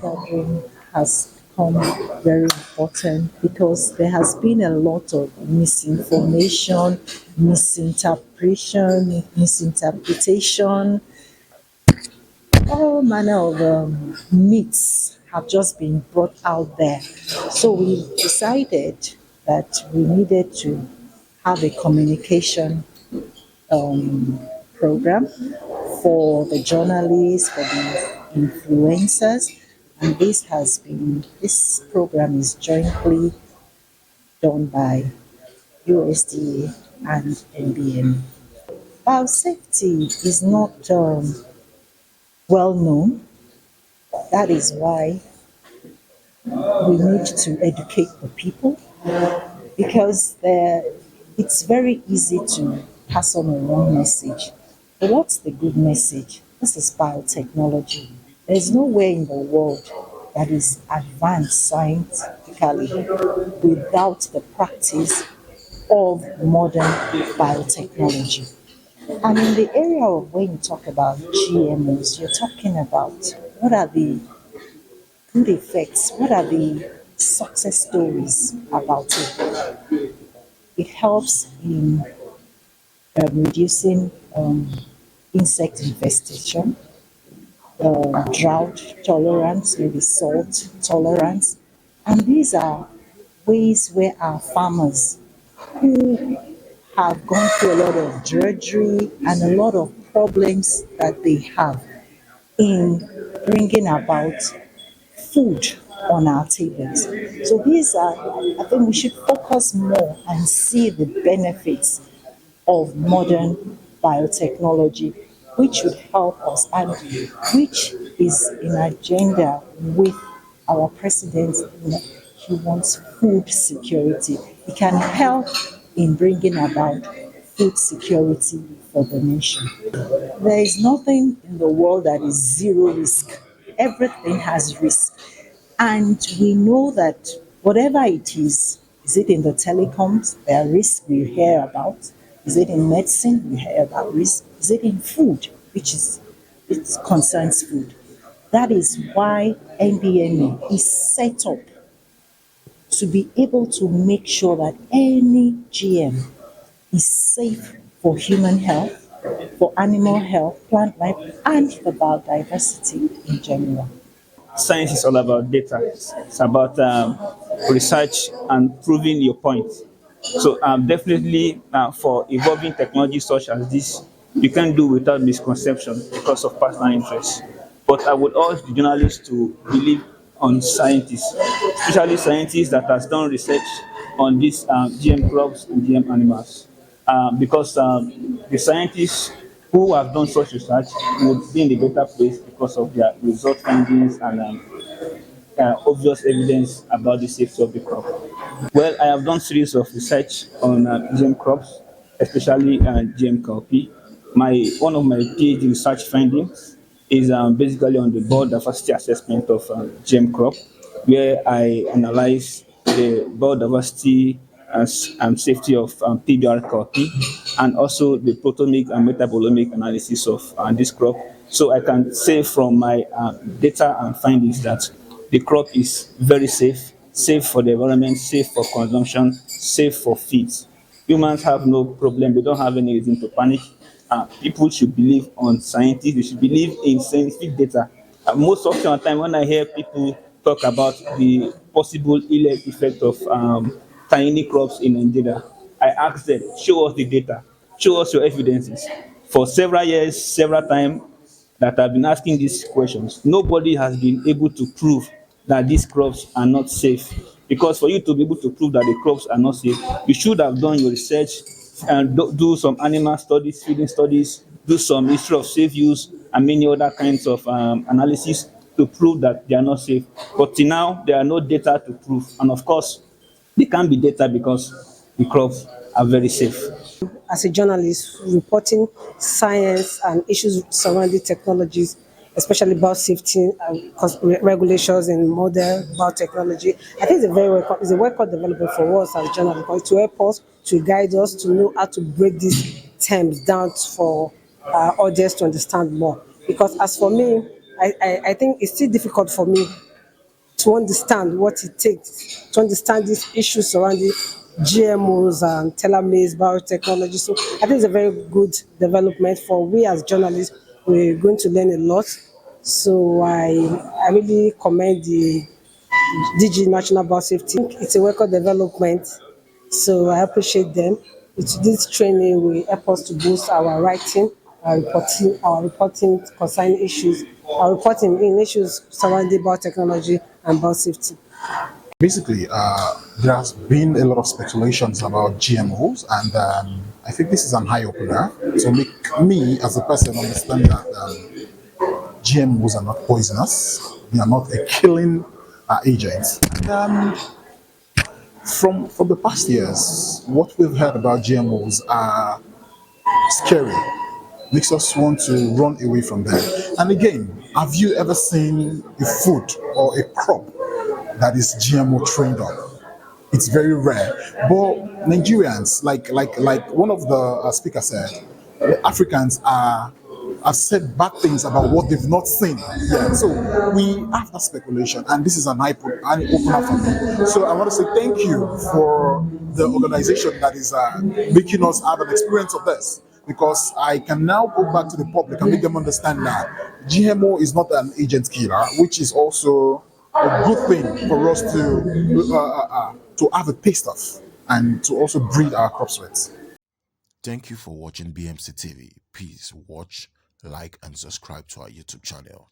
gathering has become very important because there has been a lot of misinformation, misinterpretation, all manner of myths have just been brought out there. So we decided that we needed to have a communication program for the journalists, for the influencers, and this program is jointly done by USDA and Nbma. Biosafety is not well known. That is why we need to educate the people because it's very easy to pass on a wrong message. But what's the good message? This is biotechnology. There's nowhere in the world that is advanced scientifically without the practice of modern biotechnology. And in the area of when you talk about GMOs, you're talking about what are the good effects, what are the success stories about it. It helps in reducing insect infestation, drought tolerance, maybe salt tolerance. And these are ways where our farmers who have gone through a lot of drudgery and a lot of problems that they have in bringing about food on our tables. So I think we should focus more and see the benefits of modern biotechnology, which would help us and which is in agenda with our president. He wants food security. It can help in bringing about food security for the nation. There is nothing in the world that is zero risk. Everything has risk. And we know that whatever it is it in the telecoms, there are risks we hear about. Is it in medicine, we hear about risk. Is it in food, it concerns food. That is why Nbma is set up to be able to make sure that any GM is safe for human health, for animal health, plant life, and for biodiversity in general. Science is all about data. It's about research and proving your point. So definitely for evolving technology such as this, you can't do without misconception because of personal interest. But I would urge the journalists to believe on scientists, especially scientists that has done research on these GM crops and GM animals, because the scientists who have done such research would be in a better place because of their result findings and obvious evidence about the safety of the crop. Well, I have done series of research on GM crops, especially GM cowpea. One of my PhD research findings is basically on the biodiversity assessment of GM crop, where I analyze the biodiversity and safety of PBR cowpea, and also the proteomic and metabolomic analysis of this crop. So I can say from my data and findings that the crop is very safe, safe for the environment, safe for consumption, safe for feed. Humans have no problem, they don't have any reason to panic. People should believe on scientists, they should believe in scientific data. Most of the time when I hear people talk about the possible ill effect of tiny crops in Nigeria, I ask them, show us the data, show us your evidences. For several years, several times, that I've been asking these questions, nobody has been able to prove that these crops are not safe. Because for you to be able to prove that the crops are not safe, you should have done your research and do some animal studies, feeding studies, do some history of safe use and many other kinds of analysis to prove that they are not safe. But till now, there are no data to prove. And of course, they can't be data because the crops are very safe. As a journalist reporting science and issues surrounding technologies, especially about safety and regulations in modern biotechnology. I think it's a record development for us as journalists because to help us, to guide us, to know how to break these terms down for our audience to understand more. Because as for me, I think it's still difficult for me to understand what it takes to understand these issues surrounding GMOs and telomeres, biotechnology. So I think it's a very good development for we as journalists. We're going to learn a lot. So I really commend the DG National Biosafety. It's a record development, so I appreciate them. This training will help us to boost our writing, our reporting concerning issues, our reporting in issues surrounding biotechnology and biosafety. Basically, there has been a lot of speculations about GMOs, and I think this is an eye opener to make me, as a person, understand that GMOs are not poisonous, they are not a killing agent. And from the past years, what we've heard about GMOs are scary, makes us want to run away from them. And again, have you ever seen a food or a crop that is GMO trained on? It's very rare. But Nigerians, like one of the speakers said, Africans are have said bad things about what they've not seen yet. So we have that speculation, and this is an eye opener for me. So I want to say thank you for the organization that is making us have an experience of this, because I can now go back to the public and make them understand that GMO is not an agent killer, which is also a good thing for us to have a taste of and to also breed our crops with. Thank you for watching BMC TV. Please watch, like, and subscribe to our YouTube channel.